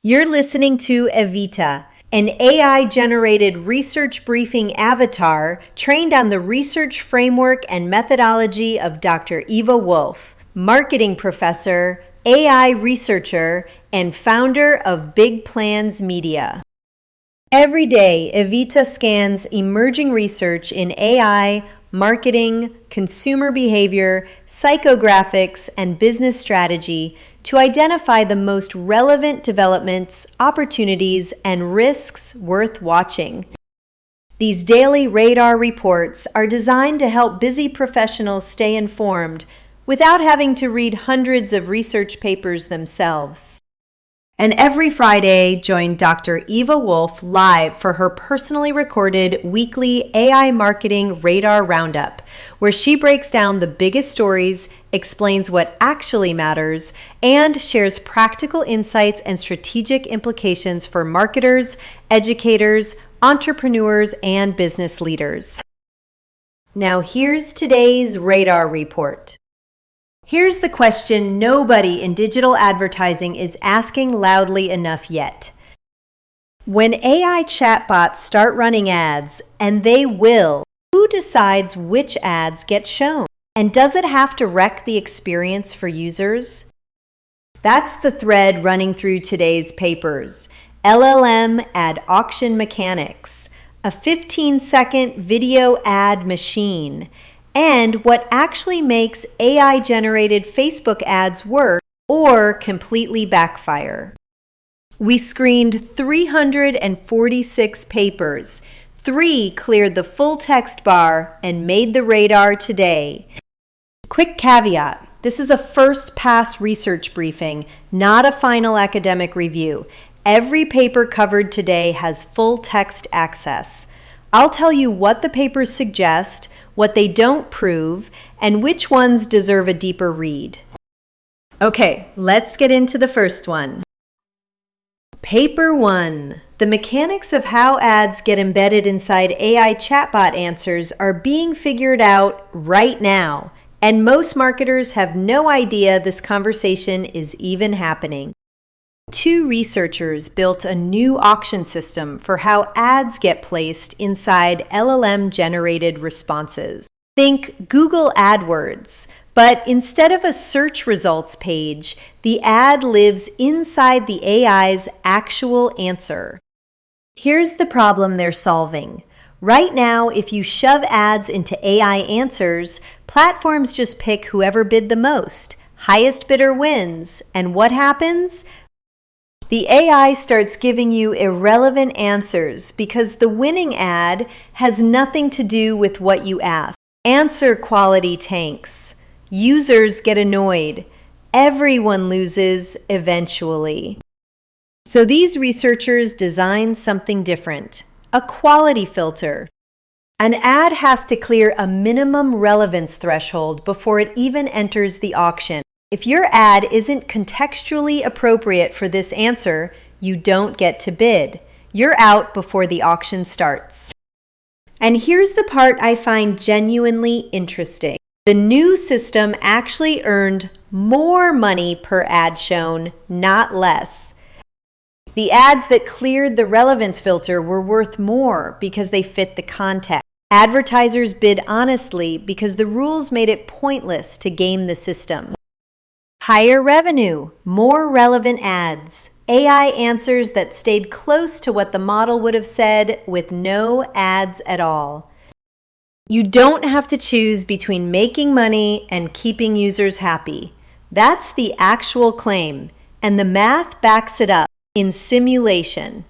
You're listening to Evita, an AI-generated research briefing avatar trained on the research framework and methodology of Dr. Eva Wolf, marketing professor, AI researcher, and founder of Big Plans Media. Every day, Evita scans emerging research in AI, marketing, consumer behavior, psychographics, and business strategy to identify the most relevant developments, opportunities, and risks worth watching. These daily radar reports are designed to help busy professionals stay informed without having to read hundreds of research papers themselves. And every Friday, join Dr. Eva Wolf live for her personally recorded weekly AI Marketing Radar Roundup, where she breaks down the biggest stories, explains what actually matters, and shares practical insights and strategic implications for marketers, educators, entrepreneurs, and business leaders. Now here's today's Radar Report. Here's the question nobody in digital advertising is asking loudly enough yet. When AI chatbots start running ads, and they will, who decides which ads get shown? And does it have to wreck the experience for users? That's the thread running through today's papers. LLM ad auction mechanics, a 15-second video ad machine, and what actually makes AI-generated Facebook ads work or completely backfire. We screened 346 papers. 3 cleared the full text bar and made the radar today. Quick caveat, this is a first-pass research briefing, not a final academic review. Every paper covered today has full text access. I'll tell you what the papers suggest, what they don't prove, and which ones deserve a deeper read. Okay, let's get into the first one. Paper 1. The mechanics of how ads get embedded inside AI chatbot answers are being figured out right now, and most marketers have no idea this conversation is even happening. 2 researchers built a new auction system for how ads get placed inside LLM-generated responses. Think Google AdWords, but instead of a search results page, the ad lives inside the AI's actual answer. Here's the problem they're solving. Right now, if you shove ads into AI answers, platforms just pick whoever bid the most. Highest bidder wins. And what happens? The AI starts giving you irrelevant answers because the winning ad has nothing to do with what you asked. Answer quality tanks. Users get annoyed. Everyone loses eventually. So these researchers designed something different, a quality filter. An ad has to clear a minimum relevance threshold before it even enters the auction. If your ad isn't contextually appropriate for this answer, you don't get to bid. You're out before the auction starts. And here's the part I find genuinely interesting. The new system actually earned more money per ad shown, not less. The ads that cleared the relevance filter were worth more because they fit the context. Advertisers bid honestly because the rules made it pointless to game the system. Higher revenue, more relevant ads, AI answers that stayed close to what the model would have said with no ads at all. You don't have to choose between making money and keeping users happy. That's the actual claim, and the math backs it up in simulation.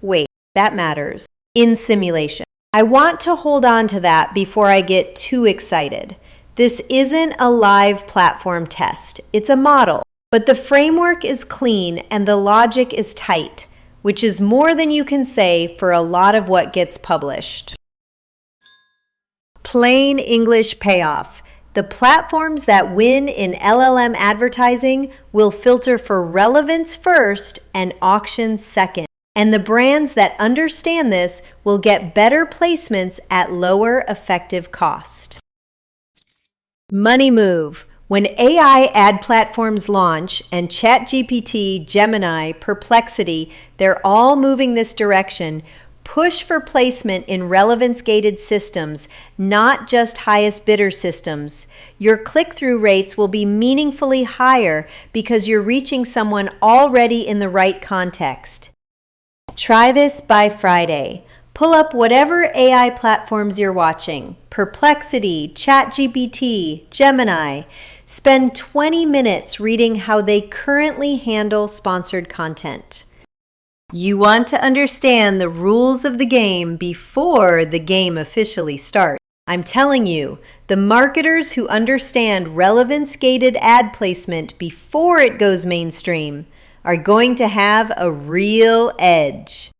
Wait, that matters. In simulation. I want to hold on to that before I get too excited. This isn't a live platform test. It's a model, but the framework is clean and the logic is tight, which is more than you can say for a lot of what gets published. Plain English payoff. The platforms that win in LLM advertising will filter for relevance first and auction second. And the brands that understand this will get better placements at lower effective cost. Money move. When AI ad platforms launch and ChatGPT, Gemini, Perplexity, they're all moving this direction, push for placement in relevance-gated systems, not just highest bidder systems. Your click-through rates will be meaningfully higher because you're reaching someone already in the right context. Try this by Friday. Pull up whatever AI platforms you're watching, Perplexity, ChatGPT, Gemini. Spend 20 minutes reading how they currently handle sponsored content. You want to understand the rules of the game before the game officially starts. I'm telling you, the marketers who understand relevance-gated ad placement before it goes mainstream are going to have a real edge.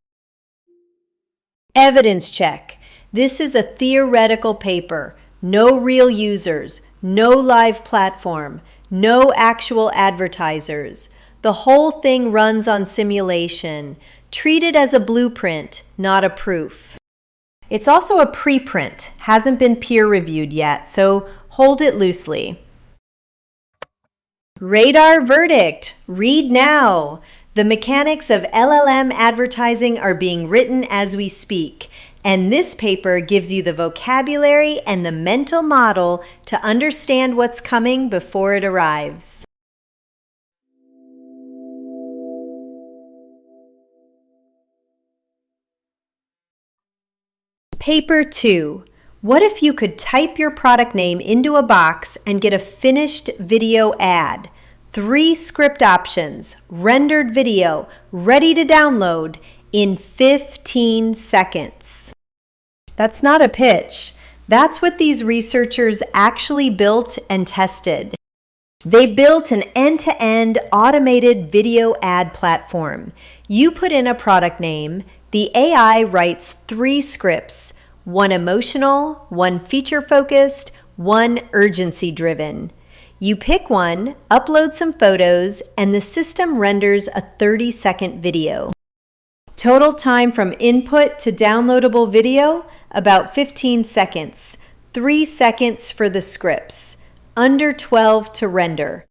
Evidence check. This is a theoretical paper. No real users, no live platform, no actual advertisers. The whole thing runs on simulation. Treat it as a blueprint, not a proof. It's also a preprint, hasn't been peer-reviewed yet, so hold it loosely. Radar verdict. Read now. The mechanics of LLM advertising are being written as we speak, and this paper gives you the vocabulary and the mental model to understand what's coming before it arrives. Paper 2. What if you could type your product name into a box and get a finished video ad? 3 script options, rendered video, ready to download in 15 seconds. That's not a pitch. That's what these researchers actually built and tested. They built an end-to-end automated video ad platform. You put in a product name, the AI writes 3 scripts, 1 emotional, 1 feature-focused, 1 urgency-driven. You pick one, upload some photos, and the system renders a 30-second video. Total time from input to downloadable video, about 15 seconds. 3 seconds for the scripts. Under 12 to render.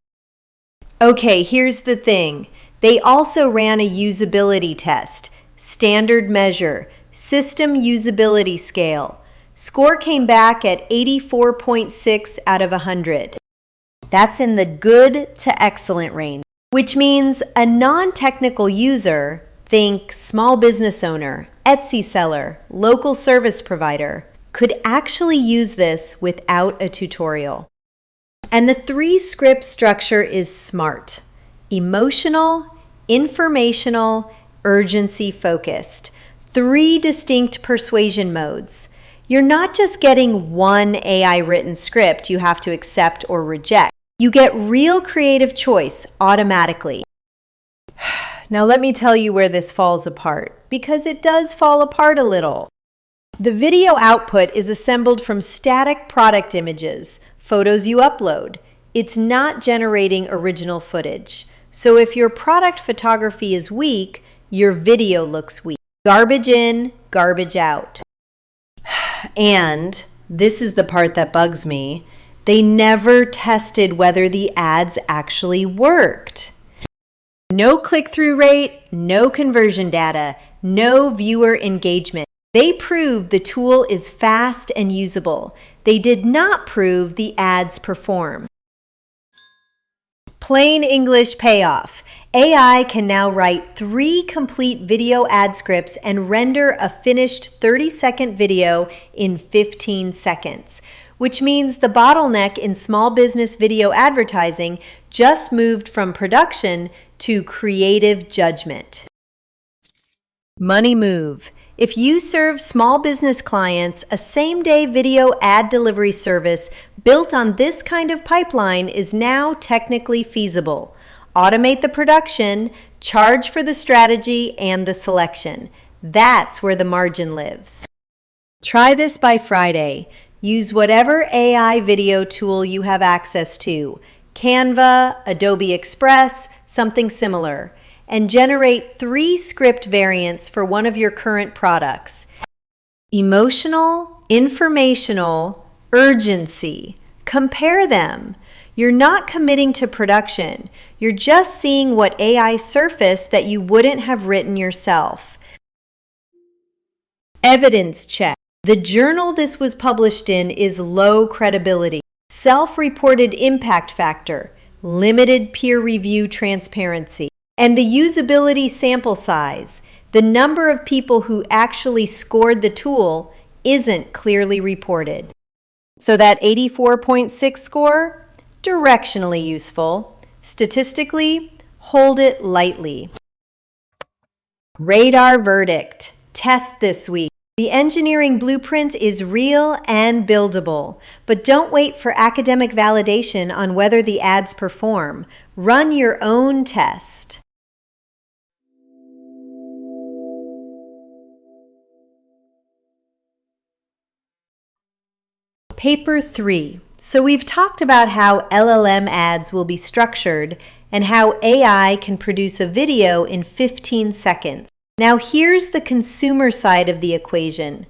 Okay, here's the thing. They also ran a usability test. Standard measure. System usability scale. Score came back at 84.6 out of 100. That's in the good to excellent range, which means a non-technical user, think small business owner, Etsy seller, local service provider, could actually use this without a tutorial. And the 3 script structure is smart. Emotional, informational, urgency focused. 3 distinct persuasion modes. You're not just getting one AI written script you have to accept or reject. You get real creative choice automatically. Now let me tell you where this falls apart, because it does fall apart a little. The video output is assembled from static product images, photos you upload. It's not generating original footage. So if your product photography is weak, your video looks weak. Garbage in, garbage out. And this is the part that bugs me. They never tested whether the ads actually worked. No click-through rate, no conversion data, no viewer engagement. They proved the tool is fast and usable. They did not prove the ads perform. Plain English payoff. AI can now write 3 complete video ad scripts and render a finished 30-second video in 15 seconds, which means the bottleneck in small business video advertising just moved from production to creative judgment. Money move. If you serve small business clients, a same-day video ad delivery service built on this kind of pipeline is now technically feasible. Automate the production, charge for the strategy and the selection. That's where the margin lives. Try this by Friday. Use whatever AI video tool you have access to, Canva, Adobe Express, something similar, and generate 3 script variants for one of your current products. Emotional, informational, urgency. Compare them. You're not committing to production. You're just seeing what AI surfaced that you wouldn't have written yourself. Evidence check. The journal this was published in is low credibility. Self-reported impact factor, limited peer review transparency, and the usability sample size, the number of people who actually scored the tool, isn't clearly reported. So that 84.6 score, directionally useful. Statistically, hold it lightly. Radar verdict. Test this week. The engineering blueprint is real and buildable, but don't wait for academic validation on whether the ads perform. Run your own test. Paper 3. So we've talked about how LLM ads will be structured and how AI can produce a video in 15 seconds. Now here's the consumer side of the equation.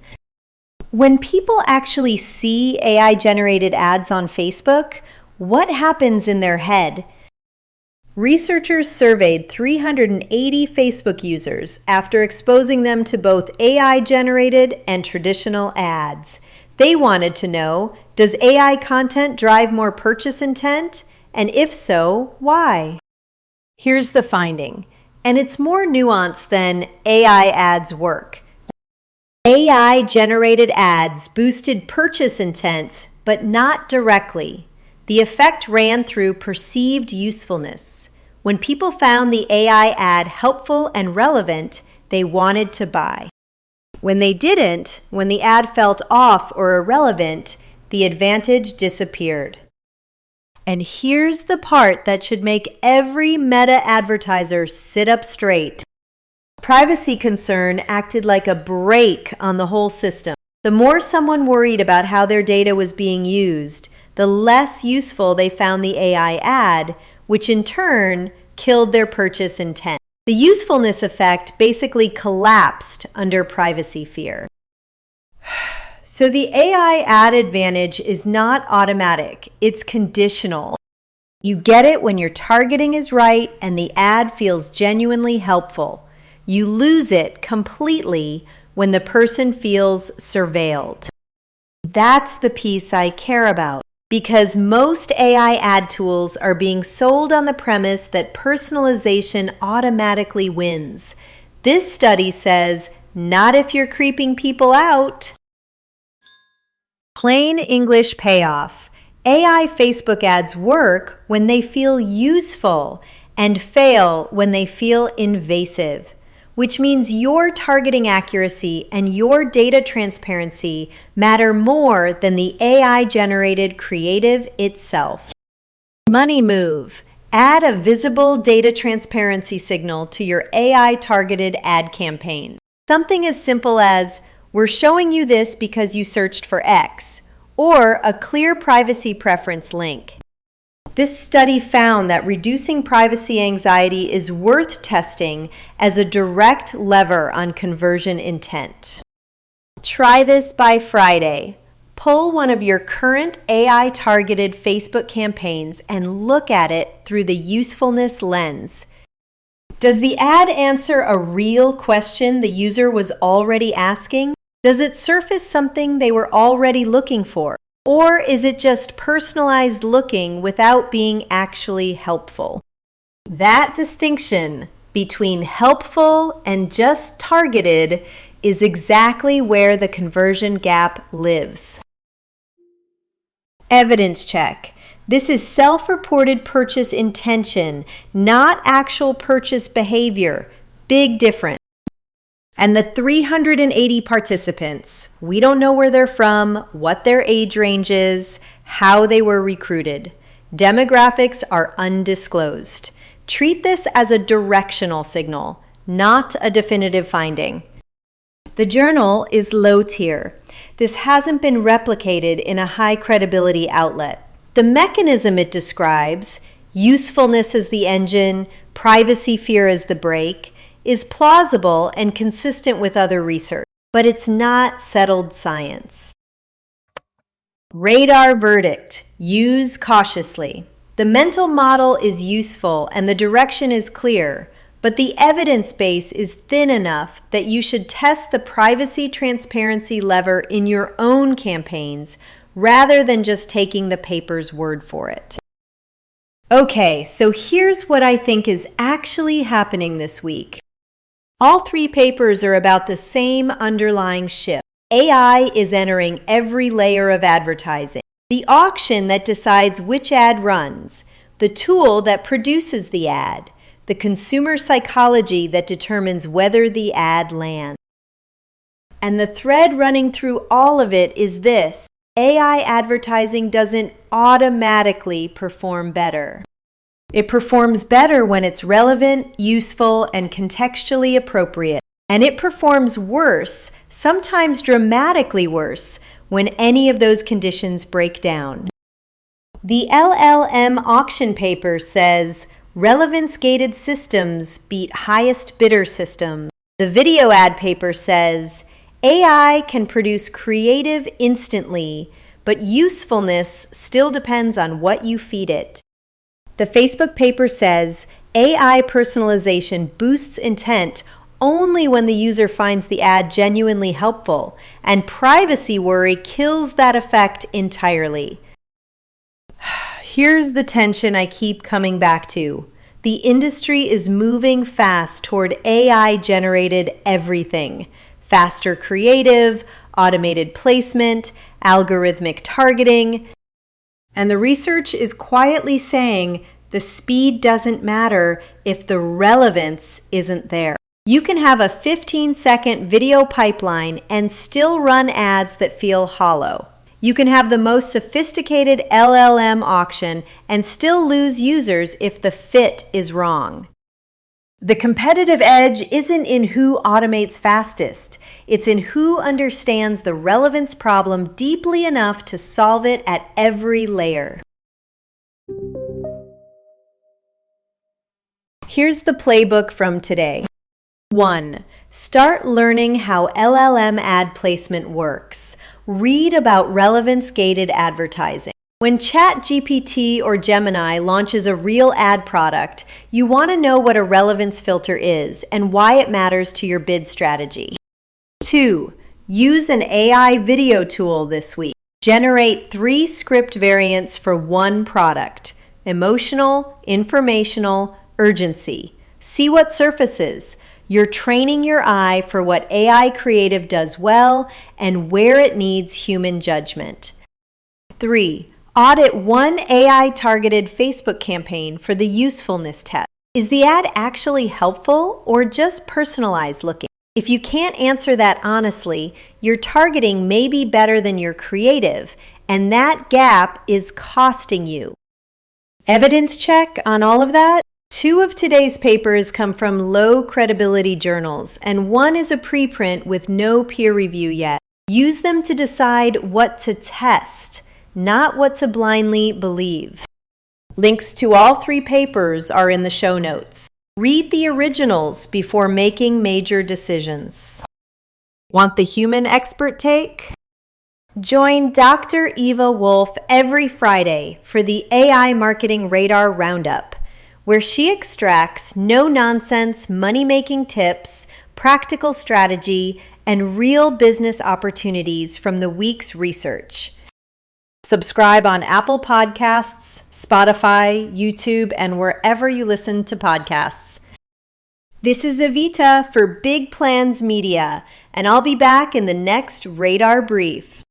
When people actually see AI-generated ads on Facebook, what happens in their head? Researchers surveyed 380 Facebook users after exposing them to both AI-generated and traditional ads. They wanted to know, does AI content drive more purchase intent? And if so, why? Here's the finding, and it's more nuanced than AI ads work. AI-generated ads boosted purchase intent, but not directly. The effect ran through perceived usefulness. When people found the AI ad helpful and relevant, they wanted to buy. When they didn't, when the ad felt off or irrelevant, the advantage disappeared. And here's the part that should make every meta advertiser sit up straight. Privacy concern acted like a brake on the whole system. The more someone worried about how their data was being used, the less useful they found the AI ad, which in turn killed their purchase intent. The usefulness effect basically collapsed under privacy fear. So the AI ad advantage is not automatic, it's conditional. You get it when your targeting is right and the ad feels genuinely helpful. You lose it completely when the person feels surveilled. That's the piece I care about, because most AI ad tools are being sold on the premise that personalization automatically wins. This study says, not if you're creeping people out. Plain English payoff. AI Facebook ads work when they feel useful and fail when they feel invasive, which means your targeting accuracy and your data transparency matter more than the AI-generated creative itself. Money move. Add a visible data transparency signal to your AI-targeted ad campaign. Something as simple as, we're showing you this because you searched for X, or a clear privacy preference link. This study found that reducing privacy anxiety is worth testing as a direct lever on conversion intent. Try this by Friday. Pull one of your current AI-targeted Facebook campaigns and look at it through the usefulness lens. Does the ad answer a real question the user was already asking? Does it surface something they were already looking for? Or is it just personalized looking without being actually helpful? That distinction between helpful and just targeted is exactly where the conversion gap lives. Evidence check. This is self-reported purchase intention, not actual purchase behavior. Big difference. And the 380 participants, we don't know where they're from, what their age range is, how they were recruited. Demographics are undisclosed. Treat this as a directional signal, not a definitive finding. The journal is low tier. This hasn't been replicated in a high credibility outlet. The mechanism it describes, usefulness as the engine, privacy fear as the brake, is plausible and consistent with other research, but it's not settled science. Radar verdict. Use cautiously. The mental model is useful and the direction is clear, but the evidence base is thin enough that you should test the privacy transparency lever in your own campaigns rather than just taking the paper's word for it. Okay, so here's what I think is actually happening this week. All three papers are about the same underlying shift. AI is entering every layer of advertising. The auction that decides which ad runs, the tool that produces the ad, the consumer psychology that determines whether the ad lands. And the thread running through all of it is this: AI advertising doesn't automatically perform better. It performs better when it's relevant, useful, and contextually appropriate. And it performs worse, sometimes dramatically worse, when any of those conditions break down. The LLM auction paper says, relevance-gated systems beat highest bidder systems. The video ad paper says, AI can produce creative instantly, but usefulness still depends on what you feed it. The Facebook paper says, AI personalization boosts intent only when the user finds the ad genuinely helpful, and privacy worry kills that effect entirely. Here's the tension I keep coming back to. The industry is moving fast toward AI-generated everything. Faster creative, automated placement, algorithmic targeting. And the research is quietly saying the speed doesn't matter if the relevance isn't there. You can have a 15-second video pipeline and still run ads that feel hollow. You can have the most sophisticated LLM auction and still lose users if the fit is wrong. The competitive edge isn't in who automates fastest. It's in who understands the relevance problem deeply enough to solve it at every layer. Here's the playbook from today. 1. Start learning how LLM ad placement works. Read about relevance-gated advertising. When ChatGPT or Gemini launches a real ad product, you want to know what a relevance filter is and why it matters to your bid strategy. 2. Use an AI video tool this week. Generate 3 script variants for one product: emotional, informational, urgency. See what surfaces. You're training your eye for what AI creative does well and where it needs human judgment. 3. Audit one AI-targeted Facebook campaign for the usefulness test. Is the ad actually helpful or just personalized looking? If you can't answer that honestly, your targeting may be better than your creative, and that gap is costing you. Evidence check on all of that? 2 of today's papers come from low credibility journals, and 1 is a preprint with no peer review yet. Use them to decide what to test, not what to blindly believe. Links to all 3 papers are in the show notes. Read the originals before making major decisions. Want the human expert take? Join Dr. Eva Wolf every Friday for the AI Marketing Radar Roundup, where she extracts no-nonsense money-making tips, practical strategy, and real business opportunities from the week's research. Subscribe on Apple Podcasts, Spotify, YouTube, and wherever you listen to podcasts. This is Evita for Big Plans Media, and I'll be back in the next Radar Brief.